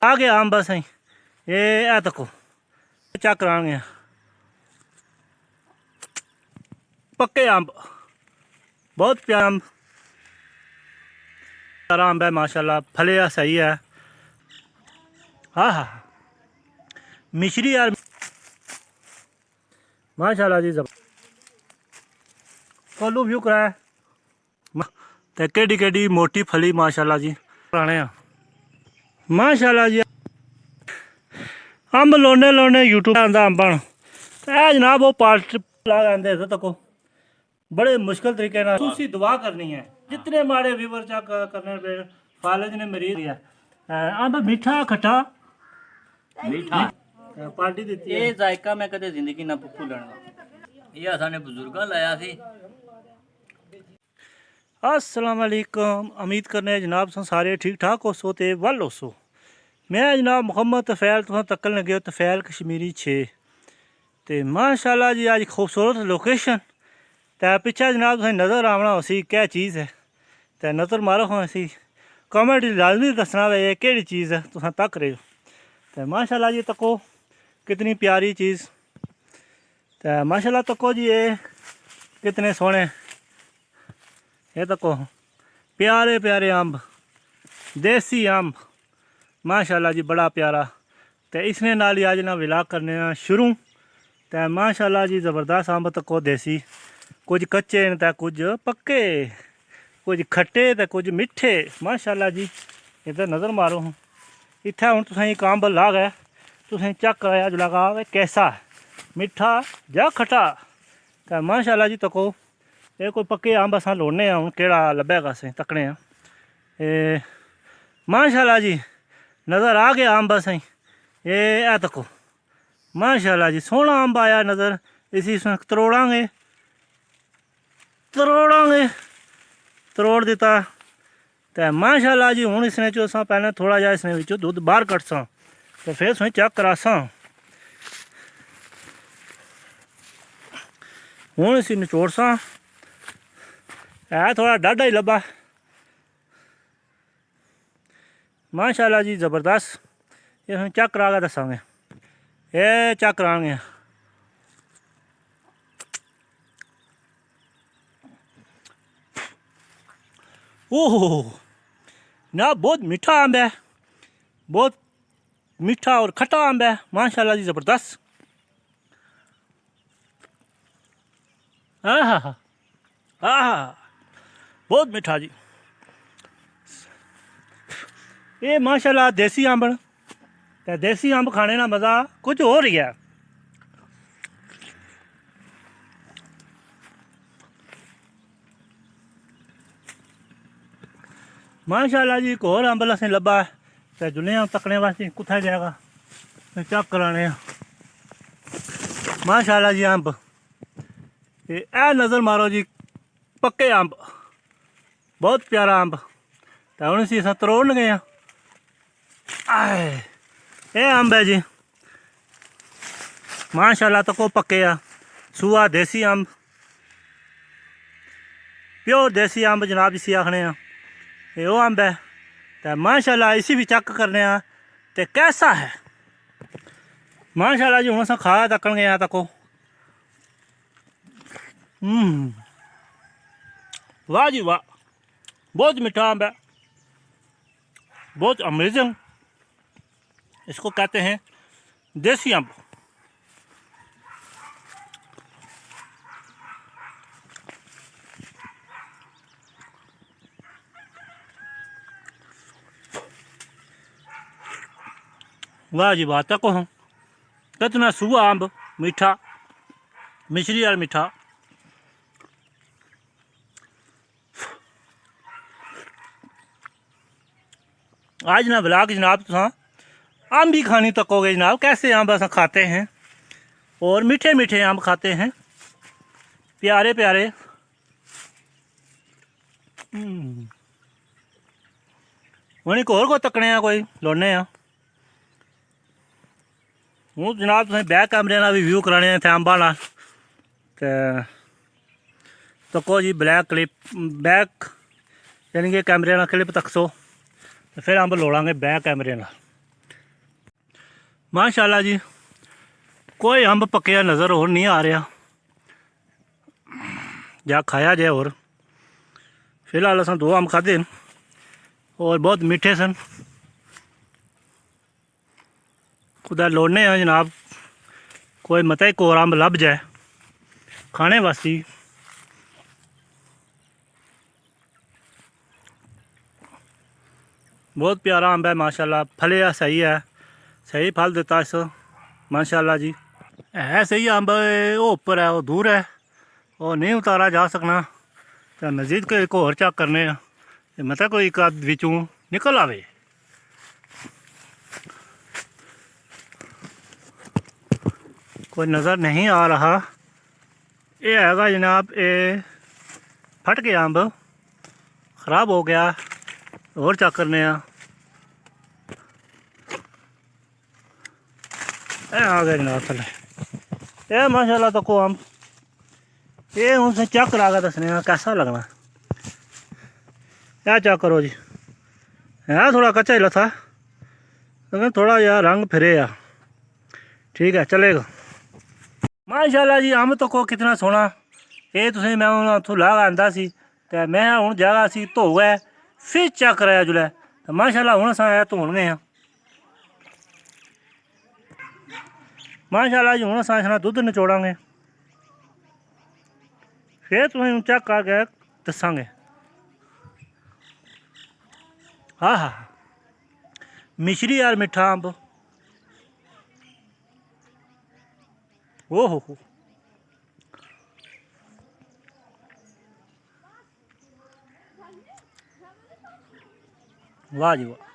आ गया अंब असें ये तको चेक करांगे पक्के अंब बहुत प्यारा अंब सारा अंब है माशाल्लाह फलिया सही है। हाँ हाँ मिश्री यार माशाल्लाह जी कलू व्यू कराया ते केडी केडी मोटी फली माशाल्लाह जी पुराने माशाल्लाह जी अंब लोने लोने यूट्यूब आंदा अंबन जनाब वो पार्ट आंदे तको बड़े मुश्किल तरीके ना तुसी दुआ करनी है जितने माड़े व्यूवर चेक करने पे फालिज ने मरीज दिया अंब मीठा खट्टा मीठा पार्टी दी ये जायका मैं कदे जिंदगी ना भुलना ये साने बुजुर्गा लाया सी। अस्सलाम वालेकुम उम्मीद करने जनाब तुम सारे ठीक ठाक हो सो ते वल हो सो मैं जनाब मुहम्मद तफैल तुम तक्कन लगे हो तफैल कश्मीरी 6 ते माशाल्लाह जी आज खूबसूरत लोकेशन ते पिछे जनाब तुसें नज़र आवना उसी क्या चीज़ है ते नज़र मारो हाँ इसी कमेंट लाजमी दसना वे केड़ी चीज़ है तुम तक रहे हो तो माशाल्लाह जी तको कितनी प्यारी चीज़ तो माशाल्लाह तको जी ये कितने सोहने ये तको प्यारे प्यारे अंब देसी अंब माशाल्लाह जी बड़ा प्यारा तो इसने नाल ही आज ना विलाग करने शुरू तो माशाल्लाह जी ज़बरदस्त अंब तको देसी कुछ कच्चे न तो कुछ पक्के कुछ खट्टे तो कुछ मिठे माशाल्लाह जी इधर नज़र मारो इत्थे हुण तुसें एक अंब लाग है तुसें चेक कराया लगा कैसा मिठा या खट्टा तो माशाल्लाह जी तको ये कोई पक्के अंब असां लोड़ने हूँ केड़ा लब्भेगा असें तकने माशाल्लाह जी नज़र आ गया अंब असें ये तको माशाल्लाह जी सोहना अंब आया नज़र इसी तरोड़ांगे तरोड़ दिता तो माशाल्लाह जी हुण इसने चो असां पहले थोड़ा जिहा इसने विचों दुद्ध बाहर कड्डसां तो फिर तुसें चेक करासां हुण इसी निचोड़सां है थोड़ा डाढा ही लब्भा माशाल्लाह जी ज़बरदस्त ये तुसें चेक करा के दस्सांगे ये चेक करांगे ओह ना बहुत मीठा अंब है बहुत मीठा और खट्टा अंब है माशाल्लाह जी ज़बरदस्त हाँ हाँ हाँ हाँ बहुत मीठा जी ये माशाल्लाह देसी अंब तो देसी अंब खाने का मज़ा कुछ हो रही है माशाल्लाह जी एक और अंब असें लब्भा तो जुल्ले तकने वास्ते कुत्थै जाएगा चेक कराने माशाल्लाह जी अंब ए नज़र मारो जी पक्के अंब बहुत प्यारा अंब तो हुण इसी असां तरोड़न गए आए ये अंब है जी माशाल्लाह तको पक्के आ सूआ देसी अंब प्योर देसी अंब जनाब इसी आखने ये वो अंब है तो माशाल्लाह इसी भी चेक करने तो कैसा है माशाल्लाह जी हुण असां खाया तकन गए तको वाह जी वाह बहुत मीठा अंब है बहुत अमेजिंग इसको कहते हैं देसी अंब वाह जी वाह तको हम कितना सूआ अंब मीठा मिश्री और मीठा आज ना ब्लॉग जनाब तुम अंब ही खानी तकोगे जनाब कैसे अंब अस खाते हैं और मीठे मीठे अंब खाते हैं प्यारे प्यारे हूँ एक होर को तकने कोई लोने हूँ जनाब तुसें बैक कैमरे का भी व्यू कराने इत्थै अंबा नाल तको जी ब्लैक क्लिप बैक यानी कि कैमरे नाल क्लिप तकसो तो फिर अंब लोड़ांगे बैक कैमरे नाल माशाल्लाह जी कोई अंब पक्या नज़र और नहीं आ रहा जा खाया जाए। और फिलहाल अस 2 अंब खाधे और बहुत मीठे सन। खुदा लोड़ने हैं जनाब कोई मता एक और अंब लभ जाए खाने वास्ते। बहुत प्यारा अंब है माशाल्लाह, फलिया सही है, सही फल देता इस माशाल्लाह जी। है सही अंब, वो ऊपर है वो दूर है और नहीं उतारा जा सकना। तो मजीद को एक और चेक करने मतलब कोई एक आध विचों निकल आवे। कोई नज़र नहीं आ रहा। ये हैगा जनाब ये फट गया अंब, ख़राब हो गया। और चेक करने आ गया जनाब थले। ये माशाल्लाह तो को अंब ये उनसे चेक करा कर दसने कैसा लगना। क्या चेक करो जी, है थोड़ा कच्चा ही था लेकिन थोड़ा यार रंग फिरे या ठीक है चलेगा। माशाल्लाह जी अंब तो को कितना सोहना। ये तुसें मैं उत्थों ला आंदा सी ते मैं हुण जगह सी धोए फिर चेक कराया जुल्लै ते माशाल्लाह हुण असां आया धोन गए आं। माशाल्लाह जी हुण असां इसना दुद्ध नचोड़ांगे फिर तुसें चेक करके दस्सांगे। हाँ हाँ मिश्री यार मिठा अंब, ओ हो वाह जी वाह।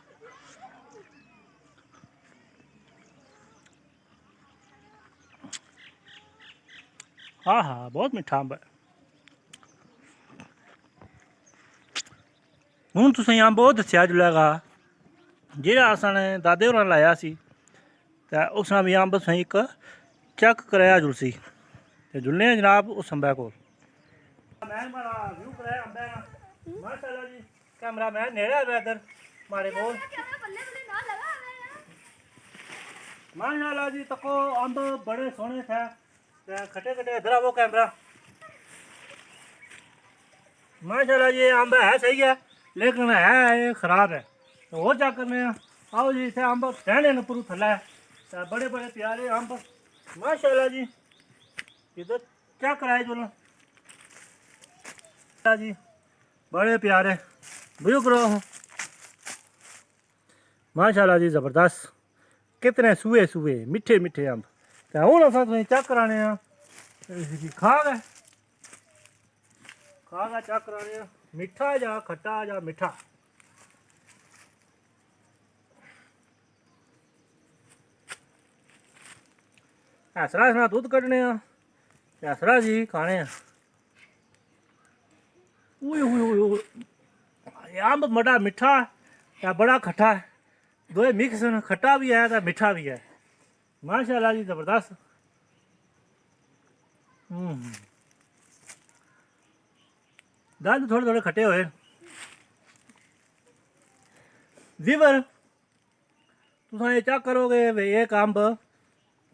हाँ हाँ बहुत मिठा अंब है। हूँ तुसें अंब ओह् दस्सेआ जुल्लै जेह्ड़ा असां दादे होरें लाया सी ते उसना भी अंब तुसें इक चेक कराया जुलसी ते जुलने जनाब उस अंबै कोल। मैं माड़ा व्यू कराया अंबै दा माशाल्लाह जी। कैमरा मैन नेड़े आवे इधर मारे कोल। माशाल्लाह जी तको अंब बड़े सोहने थे ते खट्टे खट्टे। इधर आवो कैमरा। माशाल्लाह जी अंब है सही है लेकिन है ये खराब है। तो और चेक करने आओ जी। इतने अंब रहने न उप्परों थल्लै ते बड़े बड़े प्यारे अंब माशाल्लाह जी। इधर चेक कराए जुल जी बड़े प्यारे व्यू करो माशाल्लाह जी ज़बरदस्त। कितने सूहे सूहे मिठे मिठे अंब। ते हुण असां तुसेंगी चेक कराने खा गए चेक कराने मिठा जा खट्टा जा मिठा। हैसरा इसना दुद्ध कड्ढने हैसरा जी खाने। ये अंब बड़ा मिठा या बड़ा खट्टा है, दो मिक्स न, खट्टा भी है तो मिठा भी है माशाल्लाह जी ज़बरदस्त। दंद थोड़े थोड़े खट्टे होए। वीवर तुसां ये चेक करोगे भाई एक अंब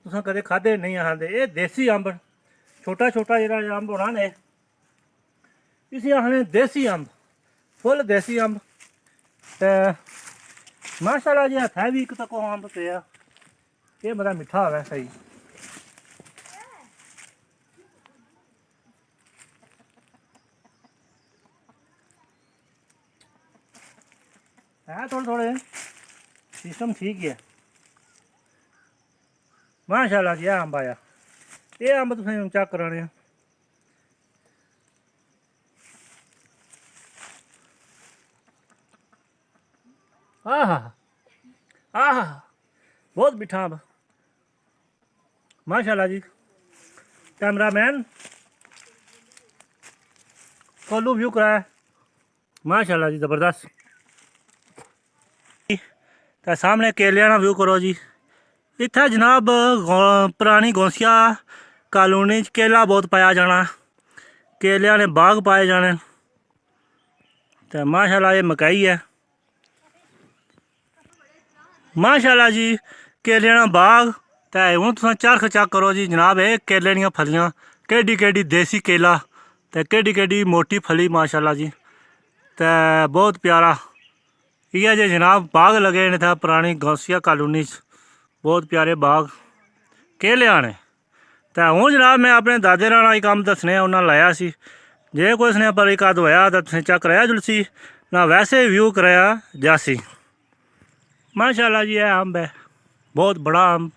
तुसां कदे खाधे नहीं आखदे। ये देसी अंब छोटा छोटा जेह्ड़ा अंब होना ने इसी आखने देसी अंब, फुल देसी अंब। ते माशाल्लाह जी हत्थै भी इक तको अंब पेआ ये बड़ा मिठा होवे सही। है थोड़े थोड़े सिस्टम ठीक ही है माशाल्लाह जी। अंब आया ये अंब तुसें चेक कराने आहा बहुत मीठा अंब माशाल्लाह जी। कैमरा मैन कोलू व्यू कराया माशाल्लाह जी ज़बरदस्त। तो सामने केले ना व्यू करो जी। इत्थै जनाब पुरानी गौंसिया कॉलोनी च केला बहुत पाया जाना, केले ने बाग पाए जाने। तो माशाल्लाह ये मकई है माशाल्लाह जी। केले दा बाग। ते हुण तुस चरख चेक करो जी जनाब, ये केले दियां फलियां केडी केडी देसी केला ते केडी केडी मोटी फली माशाल्लाह जी। ते बहुत प्यारा इ'यै जे जनाब बाग लगे ने इत्थै पुरानी गौसिया कॉलोनी च, बहुत प्यारे बाग केले ने। ते हुण जनाब मैं अपने दादे नाल कम्म दस्सने उन्हें लाया सी, जे कोई उसने पर एक आध होया तो तुसें चेक कराया जुलसी ना, वैसे व्यू कराया जासी। माशाल्लाह जी है अम्ब है, बहुत बड़ा अम्ब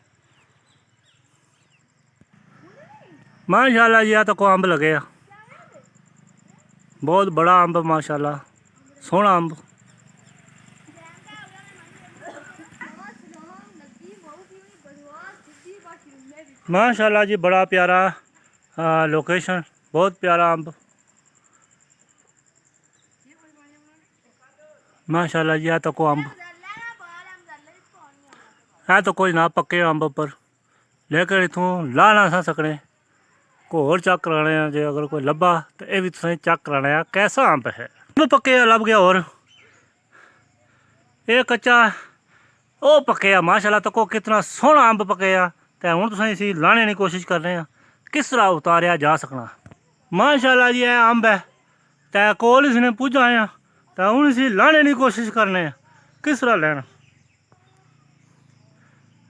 माशाल्लाह जी। है तो को अम्ब लगे बहुत बड़ा अम्ब माशाल्लाह, सोहना अम्ब। माशाल्लाह जी बड़ा प्यारा लोकेशन, बहुत प्यारा अम्ब माशाल्लाह जी। है तो को अम्ब है तो कोई ना पक्के अम्ब पर, लेकिन इत्थों ला ना सा सकने, को होर चेक कराने जे अगर कोई लब्भा तो यह भी तुसें चेक कराना है कैसा अम्ब है। अम्ब पक्के लभ गया, और ये कच्चा ओ पक्के माशाल्लाह। तो को कितना सोहना अम्ब पक्के ते हुण तुसें इसी लाने की कोशिश करने किस तरह उतारिया जा सकना। माशाल्लाह जी है अम्ब है ते कोल इसने पुज्जा आया तो हूँ इसी लाने की कोशिश करने किस तरह लैना।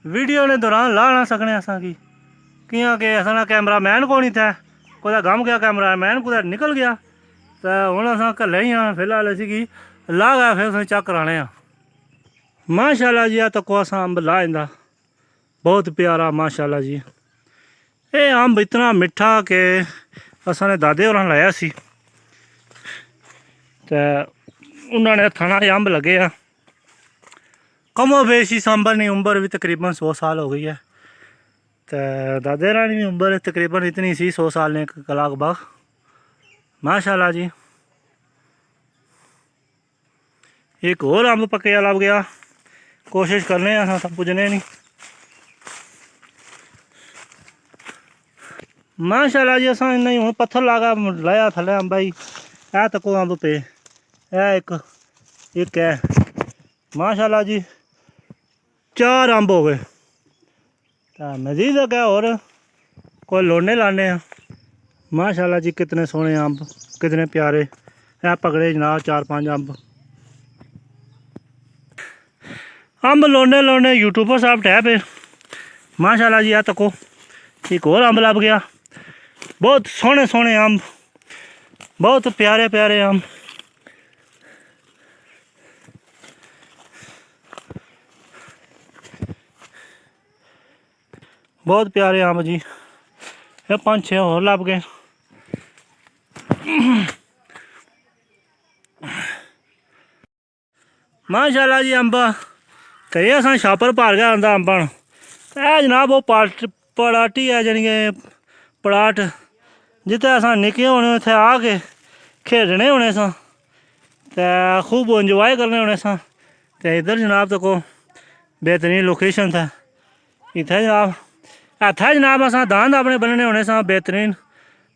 वीडियो ने दौरान ला ना सकने असा की कियां कि असा कैमरा मैन को नहीं था, कुदै गम गया कैमरा मैन कुदै निकल गया, तो हूँ अस घल्ले ही हाँ फिलहाल इसी ला गया फिर तुसें चेक कराने। माशाल्लाह जी तो को असा अम्ब ला इंदा बहुत प्यारा माशाल्लाह जी। ये अम्ब इतना मिठा कि असा ने दादे होर लाया सी ते उन्होंने थाना अम्ब लगे आ। कमो बेश इस अम्ब की उम्र भी तकरीबन 100 साल हो गई है, तो दादे रानी की उम्र तकरीबन इतनी सी 100 साल ने लगभग माशाल्लाह जी। एक और अम्ब पक्के लभ गया, कोशिश करने अस पुज्जने नहीं। माशाल्लाह जी असा इन्ना ही हूँ पत्थर लाया थले अम्बा ही है तो को अम्ब पे है एक है माशाल्लाह जी। 4 अम्ब हो गए, तो मजीद अगर और कोई लोने लाने माशाल्लाह जी। कितने सोहने अम्ब, कितने प्यारे है पकड़े जनाब 4-5 अम्ब। अम्ब लोने लोने यूट्यूबर साहब टैप है माशाल्लाह जी। है तो को एक और अम्ब लभ गया, बहुत सोहने सोहने अम्ब, बहुत प्यारे प्यारे अम्ब। बहुत प्यारे अम्ब जी, ये 5-6 और लभ गए। माशाल्लाह जी अम्ब तो ये असा छापर भर गया आंदा अम्बा है जनाब। वो पलाटी है जानी कि पलाट जिते असा निक्के होने उत्थे आके खेलने होने सा ते खूब इंजॉय करने होने सा। ते इधर जनाब तो को बेहतरीन लोकेशन था इत्थे जनाब। इत्थे जनाब असा दांद अपने बन्नने होने सा बेहतरीन।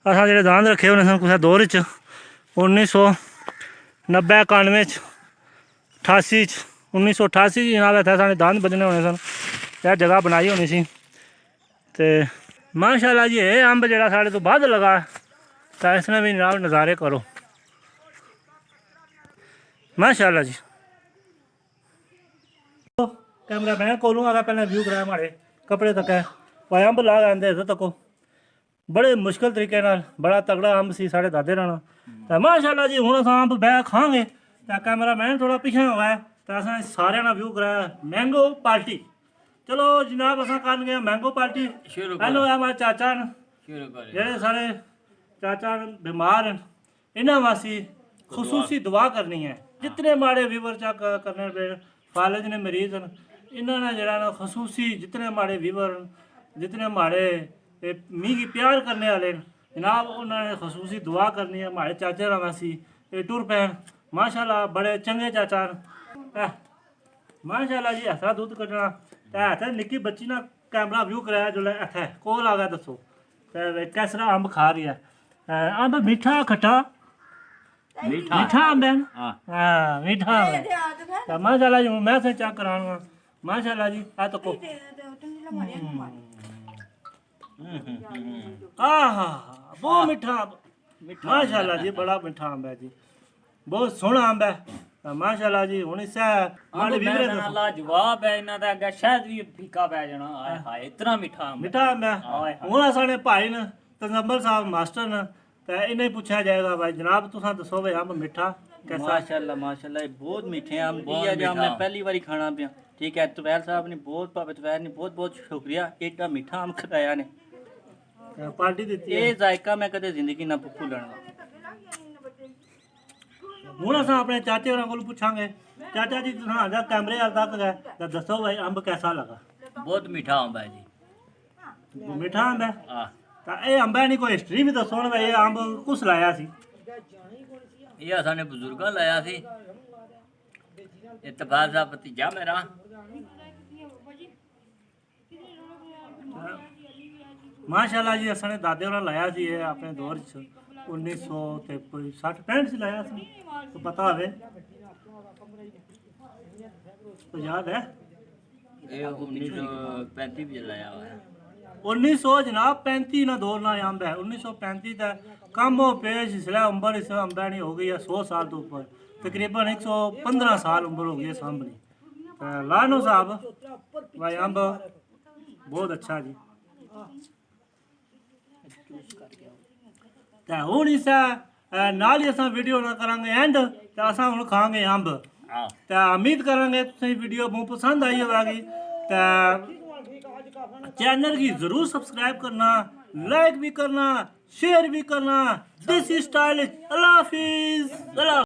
असा जेह्ड़े दांद रखे होने सा कुसै दौर च 1990-91 च 88 च 1988 च जनाब इत्थे साढ़े दांद बज्जने होने सन, यह जगह बनाई होनी सी। ते माशाल्लाह जी ये अम्ब जेह्ड़ा साढ़े तो बद्ध लगा तो इसने भी जनाब नज़ारे करो माशाल्लाह जी। कैमरा मैन कोलूँ आगा पहले व्यू कराया हमारे कपड़े तक है भाई अम्ब ला आंदे इधर तको बड़े मुश्किल तरीके नाल, बड़ा तगड़ा अम्ब सी साढ़े दादे नाल। तो माशाल्लाह जी हुण असां अम्ब बह खांगे तो कैमरा मैन थोड़ा पिछे होया तो असां सारे नाल व्यू कराया मैंगो पार्टी। चलो जनाब असां कर गए मैंगो पार्टी। हेलो हमारे चाचा न जेह्ड़े साढ़े चाचा बीमार न, इन्हां वास्ते खसूसी दुआ करनी है। जितने माड़े व्यूवर चेक करने पे फालज ने मरीज न इन्होंने जरा ना खसूसी जितने माड़े व्यूवर न जितने माड़े मिगी प्यार करने वाले न जनाब उन्होंने खसूसी दुआ करनी है। हमारे चाचे वासी ये टुर पैन माशाल्लाह बड़े चंगे चाचा न माशाल्लाह जी। ऐसा दुद्ध कड्ढना ते इत्थे निक्की बच्ची ना कैमरा व्यू कराया जोल्लै इत्थे कोल आ गया दस्सो ते किस तरह अम्ब खा रही है। अम्ब मीठा खट्टा मीठा अम्ब है हाँ मीठा अम्ब है। तो माशाल्लाह जी मैं से चेक कराना माशाल्लाह जी आ तको बहुत मीठा माशाल्लाह जी बड़ा मीठा अंब है जी बहुत सोहना अंब है माशाल्लाह जी हुन इसे माड़े विवरे दसो लाजवाब है इन्हां दा अगे शायद भी फीका पै जाना हाय हाय इतना मीठा अंब मीठा अंब है हुन असाने भाई न तंजम्बल साहब मास्टर न ते इन्हें ही पूछा जाएगा भाई जनाब तुसां दसो भाई अंब मीठा कैसा माशाल्लाह माशाल्लाह ये बहुत मीठे अंब ये जो मैं पहली बारी खाना पिया ठीक है तुफैल साहब ने बहुत भावे तुफैल ने बहुत बहुत शुक्रिया एडा मीठा अंब खिलाया ने पार्टी दी ये जायका मैं कदे जिंदगी ना भुल्लना ਹੁਣ ਅਸਾਂ ਆਪਣੇ ਚਾਚੇ ਹੋਰਾਂ ਕੋਲ ਪੁੱਛਾਂਗੇ ਚਾਚਾ ਜੀ ਤੁਸੀਂ ਆਜਾ ਕੈਮਰੇ ਵੱਲ ਤੱਕ ਗਏ ਤਾਂ ਦੱਸੋ ਭਾਈ ਅੰਬ कैसा लगा बहुत मीठा अंब है जी ਮਿੱਠਾ ਅੰਬ ਹੈ हाँ ਤਾਂ ਇਹ ਅੰਬਾਂ ਦੀ ਕੋਈ ਹਿਸਟਰੀ ਵੀ ਦੱਸੋ ਨਾ ਭਾਈ ਇਹ ਅੰਬ ਕੁਸ ਲਾਇਆ ਸੀ ये असाने बुजुर्गा लाया सी इतफाक सा भतीजा मेरा ਮਾਸ਼ਾਅੱਲਾ ਜੀ ਅਸਾਂ ਨੇ ਦਾਦੇ ਹੋਰਾਂ ਲਾਇਆ ਸੀ ਇਹ ਆਪਣੇ ਦੌਰ 'ਚ 1900 ਤੇ ਕੋਈ 60 65 ਚ ਲਾਇਆ ਸੀ ਤਾਂ ਪਤਾ ਹੋਵੇ तो याद है ये 1935 में लाया हुआ है 1900 जनाब 35 ना दौर ना अंब है 1935 ਦਾ ਕੰਮ ਹੋ पेश इसलिए उम्र इस अंबा नहीं हो गई है 100 साल तो ऊपर तकरीबन 115 साल उम्र हो गई है सामने तो लानो साहब भाई अंब बहुत अच्छा जी ਤੇ ਹੁਣ ਇਸ ਨਾਲ ਹੀ ਅਸਾਂ ਵੀਡੀਓ ਨਾ ਕਰਾਂਗੇ ਐਂਡ ਤੇ ਅਸਾਂ ਹੁਣ ਖਾਵਾਂਗੇ ਅੰਬ हाँ ਤੇ ਉਮੀਦ ਕਰਾਂਗੇ ਤੁਸੀਂ ਵੀਡੀਓ ਬਹੁਤ ਪਸੰਦ ਆਈ ਹੋਵੇਗੀ ਤੇ चैनल की जरूर सब्सक्राइब करना लाइक भी करना शेयर भी करना दिस स्टाइल अल्लाह हाफिज।